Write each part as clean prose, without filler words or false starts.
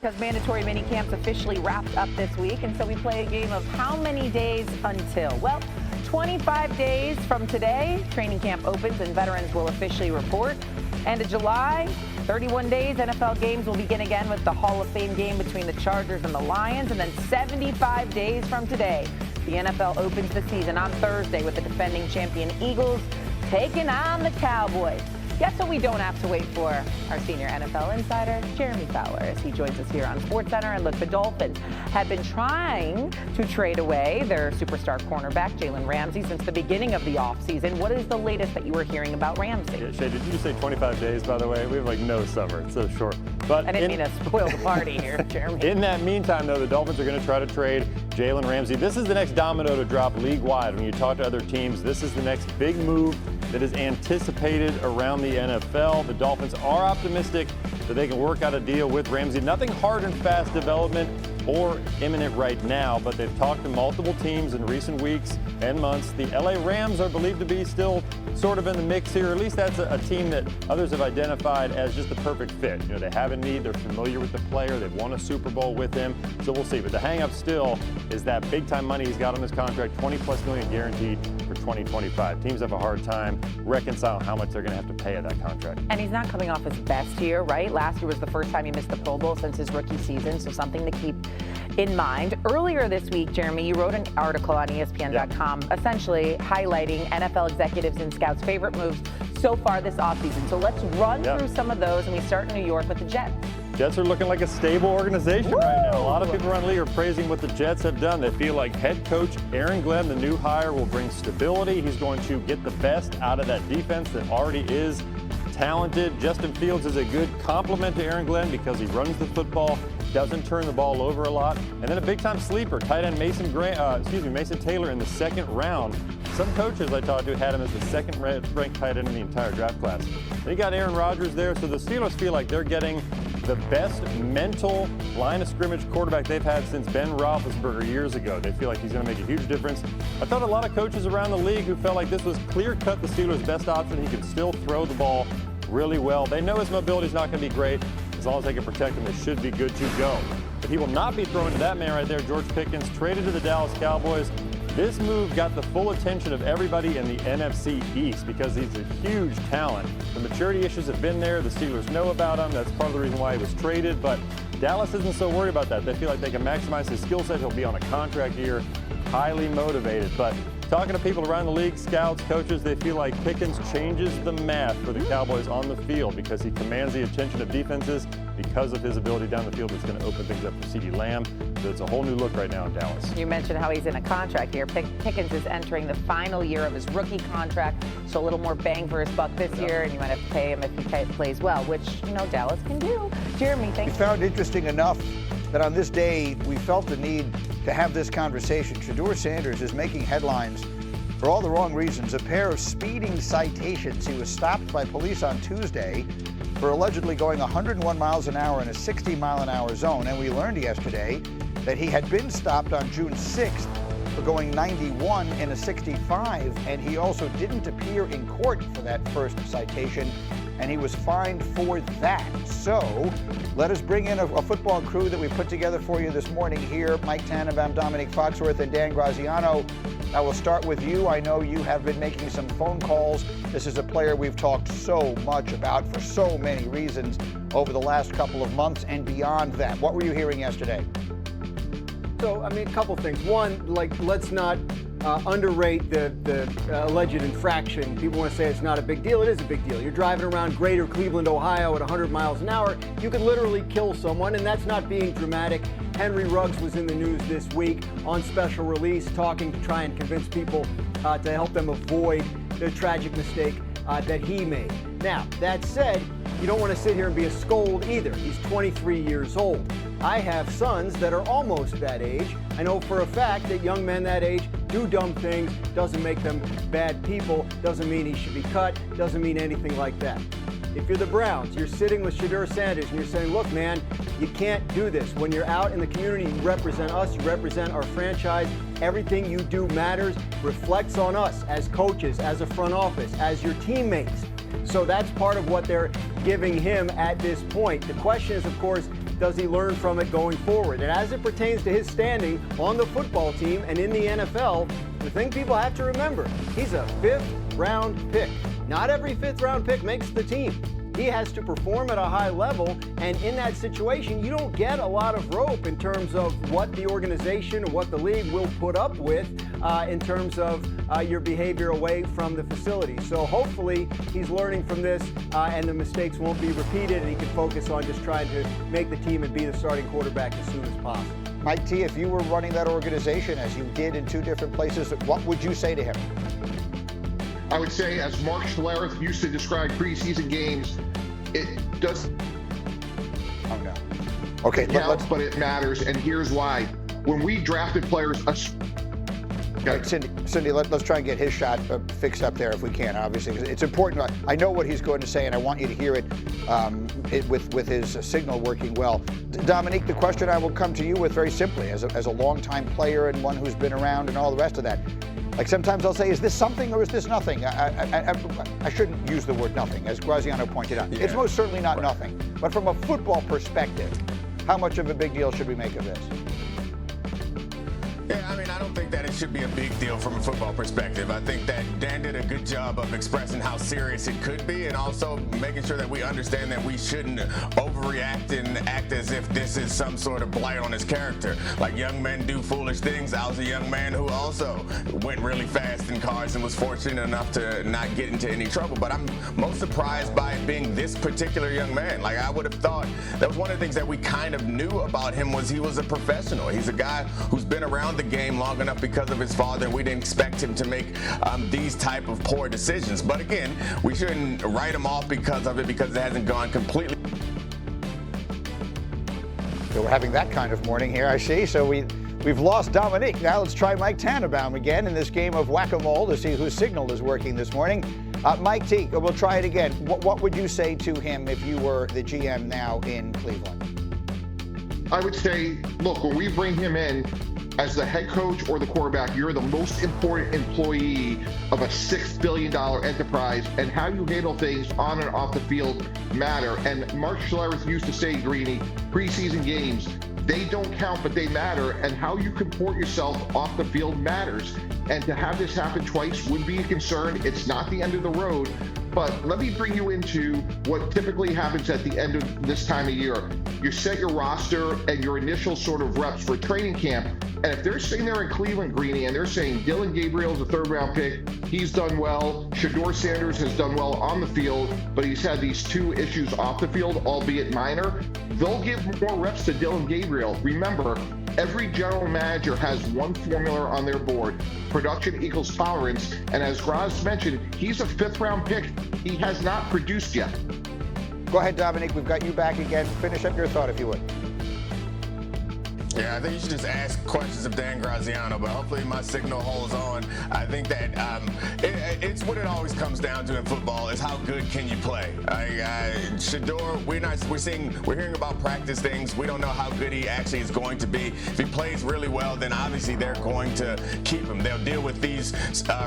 Because mandatory mini camps officially wrapped up this week, and so we play a game of how many days until? Well, 25 days from today, training camp opens and veterans will officially report. End of July, 31 days, NFL games will begin again with the Hall of Fame game between the Chargers and the Lions, and then 75 days from today, the NFL opens the season on Thursday with the defending champion Eagles taking on the Cowboys. Guess what we don't have to wait for? Our senior NFL insider, Jeremy Fowler, as he joins us here on SportsCenter. And look, the Dolphins have been trying to trade away their superstar cornerback, Jalen Ramsey, since the beginning of the offseason. What is the latest that you were hearing about Ramsey? Yeah, Shay, did you just say 25 days, by the way? We have like no summer. It's so short. But I didn't mean to spoil the party here, Jeremy. In that meantime, though, the Dolphins are going to try to trade Jalen Ramsey. This is the next domino to drop league-wide. When you talk to other teams, this is the next big move that is anticipated around the NFL. The Dolphins are optimistic that they can work out a deal with Ramsey. Nothing hard and fast development or imminent right now, but they've talked to multiple teams in recent weeks and months. The LA Rams are believed to be still sort of in the mix here. At least that's a team that others have identified as just the perfect fit. You know, they have a need. They're familiar with the player. They've won a Super Bowl with him. So we'll see. But the hang-up still is that big-time money he's got on his contract, $20+ million guaranteed for 2025. Teams have a hard time reconciling how much they're going to have to pay at that contract. And he's not coming off his best year, right? Last year was the first time he missed the Pro Bowl since his rookie season, so something to keep in mind. Earlier this week, Jeremy, you wrote an article on ESPN.com essentially highlighting NFL executives and scouts' favorite moves so far this offseason. So let's run through some of those, and we start in New York with the Jets. Jets are looking like a stable organization right now. A lot of people around the league are praising what the Jets have done. They feel like head coach Aaron Glenn, the new hire, will bring stability. He's going to get the best out of that defense that already is talented. Justin Fields is a good complement to Aaron Glenn because he runs the football, doesn't turn the ball over a lot. And then a big-time sleeper, tight end Mason Taylor in the second round. Some coaches I talked to had him as the second-ranked tight end in the entire draft class. They got Aaron Rodgers there, so the Steelers feel like they're getting the best mental line of scrimmage quarterback they've had since Ben Roethlisberger years ago. They feel like he's going to make a huge difference. I thought a lot of coaches around the league who felt like this was clear-cut the Steelers' best option. He can still throw the ball really well. They know his mobility is not going to be great. As long as they can protect him, they should be good to go. But he will not be thrown to that man right there, George Pickens, traded to the Dallas Cowboys. This move got the full attention of everybody in the NFC East because he's a huge talent. The maturity issues have been there. The Steelers know about him. That's part of the reason why he was traded. But Dallas isn't so worried about that. They feel like they can maximize his skill set. He'll be on a contract year, highly motivated. But talking to people around the league, scouts, coaches, they feel like Pickens changes the math for the Cowboys on the field because he commands the attention of defenses because of his ability down the field. It's going to open things up for CeeDee Lamb. So it's a whole new look right now in Dallas. You mentioned how he's in a contract year. Pickens is entering the final year of his rookie contract, so a little more bang for his buck this year, and you might have to pay him if he plays well, which, you know, Dallas can do. Jeremy, thanks. We found interesting enough that on this day we felt the need to have this conversation. Shedeur Sanders is making headlines for all the wrong reasons. A pair of speeding citations. He was stopped by police on Tuesday for allegedly going 101 miles an hour in a 60-mile-an-hour zone. And we learned yesterday that he had been stopped on June 6th for going 91 in a 65, and he also didn't appear in court for that first citation, and he was fined for that. So let us bring in a football crew that we put together for you this morning here. Mike Tannenbaum, Dominic Foxworth, and Dan Graziano. I will start with you. I know you have been making some phone calls. This is a player we've talked so much about for so many reasons over the last couple of months and beyond that. What were you hearing yesterday? So, I mean, a couple things. One, like, let's not underrate the alleged infraction. People want to say it's not a big deal. It is a big deal. You're driving around greater Cleveland, Ohio at 100 miles an hour. You could literally kill someone, and that's not being dramatic. Henry Ruggs was in the news this week on special release, talking to try and convince people to help them avoid the tragic mistake that he made. Now, that said, you don't want to sit here and be a scold either. He's 23 years old. I have sons that are almost that age. I know for a fact that young men that age do dumb things. Doesn't make them bad people. Doesn't mean he should be cut. Doesn't mean anything like that. If you're the Browns, you're sitting with Shedeur Sanders and you're saying, look, man, you can't do this. When you're out in the community, you represent us, you represent our franchise. Everything you do matters, reflects on us as coaches, as a front office, as your teammates. So that's part of what they're giving him at this point. The question is, of course, does he learn from it going forward? And as it pertains to his standing on the football team and in the NFL, the thing people have to remember, he's a 5th-round pick. Not every 5th-round pick makes the team. He has to perform at a high level, and in that situation, you don't get a lot of rope in terms of what the organization or what the league will put up with in terms of your behavior away from the facility. So hopefully he's learning from this and the mistakes won't be repeated, and he can focus on just trying to make the team and be the starting quarterback as soon as possible. Mike T, if you were running that organization as you did in 2 different places, what would you say to him? I would say, as Mark Schlereth used to describe preseason games, it does. Oh, no. Okay, Counts, but it matters, and here's why. When we drafted players, right, Cindy, let's try and get his shot fixed up there if we can, obviously, because it's important. I know what he's going to say, and I want you to hear it, with his signal working well. Dominique, the question I will come to you with very simply, as a longtime player and one who's been around and all the rest of that. Like sometimes I'll say, is this something or is this nothing? I shouldn't use the word nothing, as Graziano pointed out. Yeah. It's most certainly not nothing. But from a football perspective, how much of a big deal should we make of this? Yeah, I mean, I don't think that it should be a big deal from a football perspective. I think that Dan did a good job of expressing how serious it could be, and also making sure that we understand that we shouldn't overreact and act as if this is some sort of blight on his character. Like, young men do foolish things. I was a young man who also went really fast in cars and was fortunate enough to not get into any trouble. But I'm most surprised by it being this particular young man. Like, I would have thought that was one of the things that we kind of knew about him, was he was a professional. He's a guy who's been around the game long enough because of his father, and we didn't expect him to make these type of poor decisions. But again, we shouldn't write him off because of it, because it hasn't gone completely. So we're having that kind of morning here, I see. So we've lost Dominique. Now let's try Mike Tannenbaum again in this game of whack-a-mole to see whose signal is working this morning. Mike T, we'll try it again. What would you say to him if you were the GM now in Cleveland? I would say, look, when we bring him in, as the head coach or the quarterback, you're the most important employee of a $6 billion enterprise, and how you handle things on and off the field matter. And Mark Schlereth used to say, Greeny, preseason games, they don't count, but they matter, and how you comport yourself off the field matters. And to have this happen twice would be a concern. It's not the end of the road. But let me bring you into what typically happens at the end of this time of year. You set your roster and your initial sort of reps for training camp. And if they're sitting there in Cleveland, Greeny, and they're saying Dillon Gabriel's a 3rd-round pick, he's done well, Shedeur Sanders has done well on the field, but he's had these 2 issues off the field, albeit minor, they'll give more reps to Dillon Gabriel. Remember, every general manager has one formula on their board. Production equals tolerance. And as Graz mentioned, he's a 5th-round pick. He has not produced yet. Go ahead, Dominique. We've got you back again. Finish up your thought, if you would. Yeah, I think you should just ask questions of Dan Graziano, but hopefully my signal holds on. I think that it's what it always comes down to in football, is how good can you play. Shedeur, we're hearing about practice things. We don't know how good he actually is going to be. If he plays really well, then obviously they're going to keep him. They'll deal with these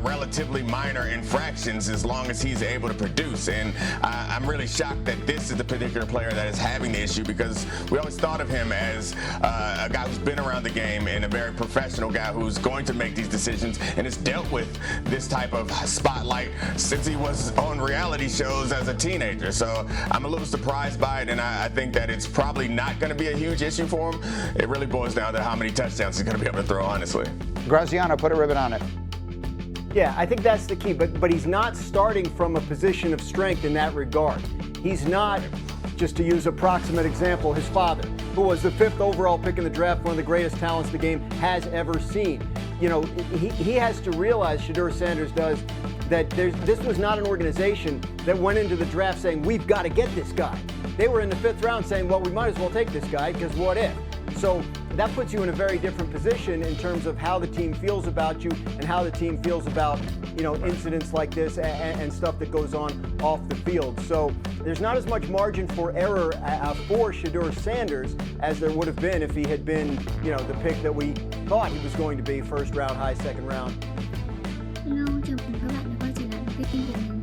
relatively minor infractions as long as he's able to produce. And I'm really shocked that this is the particular player that is having the issue, because we always thought of him as a guy who's been around the game and a very professional guy who's going to make these decisions and has dealt with this type of spotlight since he was on reality shows as a teenager. So I'm a little surprised by it, and I think that it's probably not going to be a huge issue for him. It really boils down to how many touchdowns he's going to be able to throw, honestly. Graziano, put a ribbon on it. Yeah, I think that's the key, but he's not starting from a position of strength in that regard. He's not, just to use a proximate example, his father, who was the 5th overall pick in the draft, one of the greatest talents the game has ever seen. You know, he has to realize, Shedeur Sanders does, that this was not an organization that went into the draft saying, we've got to get this guy. They were in the 5th round saying, well, we might as well take this guy, because what if? So that puts you in a very different position in terms of how the team feels about you and how the team feels about, you know, incidents like this and stuff that goes on off the field. So there's not as much margin for error for Shedeur Sanders as there would have been if he had been, you know, the pick that we thought he was going to be, 1st round, high 2nd round. Hello, chào mừng các bạn đã quay trở lại với kênh của mình.